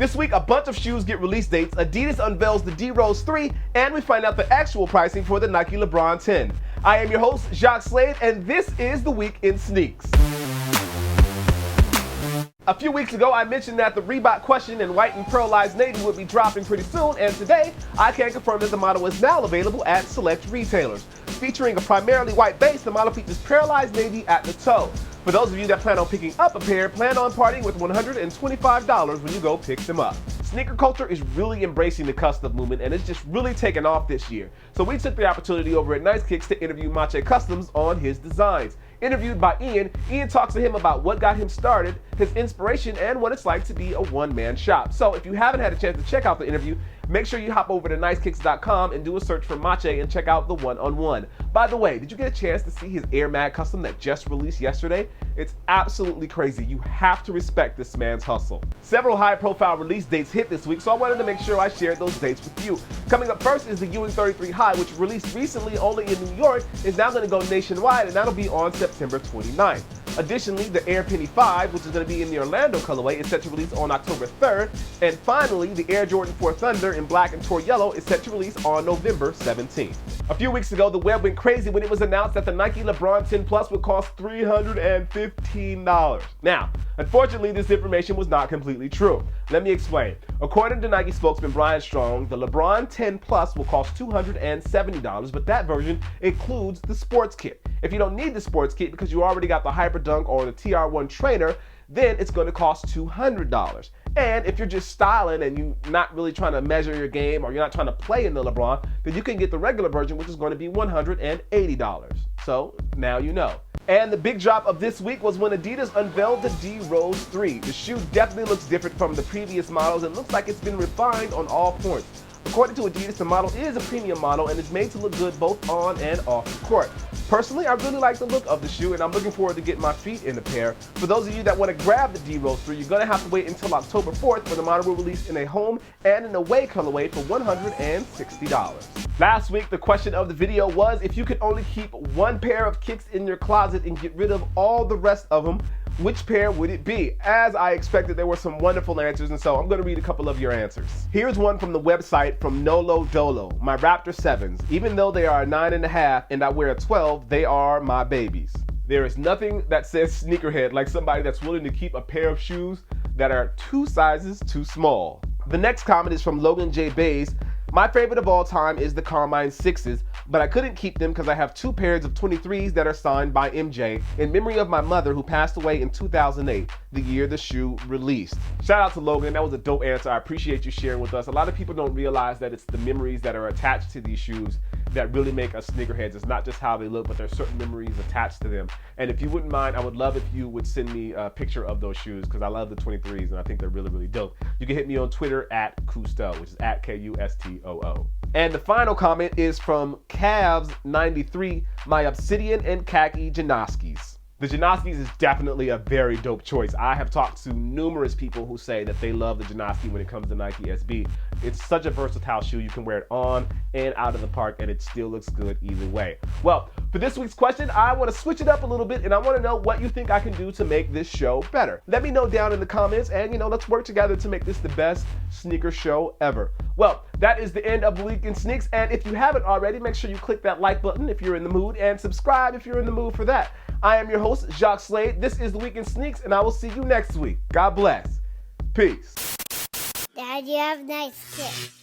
This week, a bunch of shoes get release dates, Adidas unveils the D-Rose 3, and we find out the actual pricing for the Nike LeBron 10. I am your host, Jacques Slade, and this is the Week in Sneaks. A few weeks ago, I mentioned that the Reebok Question in white and pearlized navy would be dropping pretty soon, and today, I can confirm that the model is now available at select retailers. Featuring a primarily white base, the model features pearlized navy at the toe. For those of you that plan on picking up a pair, plan on partying with $125 when you go pick them up. Sneaker culture is really embracing the custom movement, and it's just really taken off this year. So we took the opportunity over at Nice Kicks to interview Machina Customs on his designs. Interviewed by Ian talks to him about what got him started, his inspiration, and what it's like to be a one-man shop. So if you haven't had a chance to check out the interview, make sure you hop over to nicekicks.com and do a search for Mache and check out the one-on-one. By the way, did you get a chance to see his Air Mag custom that just released yesterday? It's absolutely crazy. You have to respect this man's hustle. Several high-profile release dates hit this week, so I wanted to make sure I shared those dates with you. Coming up first is the Ewing 33 High, which released recently only in New York, is now going to go nationwide, and that'll be on September 29th. Additionally, the Air Penny 5, which is going to be in the Orlando colorway, is set to release on October 3rd. And finally, the Air Jordan 4 Thunder in black and tour yellow is set to release on November 17th. A few weeks ago, the web went crazy when it was announced that the Nike LeBron 10 Plus would cost $315. Now, unfortunately, this information was not completely true. Let me explain. According to Nike spokesman Brian Strong, the LeBron 10 Plus will cost $270, but that version includes the sports kit. If you don't need the sports kit because you already got the Hyperdunk or the TR1 trainer, then it's going to cost $200. And if you're just styling and you're not really trying to measure your game or you're not trying to play in the LeBron, then you can get the regular version, which is going to be $180. So now you know. And the big drop of this week was when Adidas unveiled the D-Rose 3. The shoe definitely looks different from the previous models and looks like it's been refined on all points. According to Adidas, the model is a premium model and is made to look good both on and off the court. Personally, I really like the look of the shoe, and I'm looking forward to getting my feet in the pair. For those of you that want to grab the D-Rose 3, you're going to have to wait until October 4th, where the model will release in a home and an away colorway for $160. Last week, the question of the video was, if you could only keep one pair of kicks in your closet and get rid of all the rest of them, which pair would it be? As I expected, there were some wonderful answers, and so I'm going to read a couple of your answers. Here's one from the website from Nolo Dolo. My Raptor 7s. Even though they are a 9.5 and I wear a 12, they are my babies. There is nothing that says sneakerhead like somebody that's willing to keep a pair of shoes that are 2 sizes too small. The next comment is from Logan J. Bays. My favorite of all time is the Carmine 6s, but I couldn't keep them because I have 2 pairs of 23s that are signed by MJ in memory of my mother who passed away in 2008, the year the shoe released. Shout out to Logan, that was a dope answer. I appreciate you sharing with us. A lot of people don't realize that it's the memories that are attached to these shoes that really make us sneakerheads. It's not just how they look, but there's certain memories attached to them. And if you wouldn't mind, I would love if you would send me a picture of those shoes because I love the 23s and I think they're really, really dope. You can hit me on Twitter at Kusto, which is at Kustoo. And the final comment is from Cavs93, my Obsidian and Khaki Janoskis. The Janoskis is definitely a very dope choice. I have talked to numerous people who say that they love the Janoski when it comes to Nike SB. It's such a versatile shoe. You can wear it on and out of the park and it still looks good either way. Well, for this week's question, I want to switch it up a little bit and I want to know what you think I can do to make this show better. Let me know down in the comments and, let's work together to make this the best sneaker show ever. Well, that is the end of the Week in Sneaks, and if you haven't already, make sure you click that like button if you're in the mood and subscribe if you're in the mood for that. I am your host, Jacques Slade. This is the Week in Sneaks, and I will see you next week. God bless. Peace. Dad, you have nice kicks.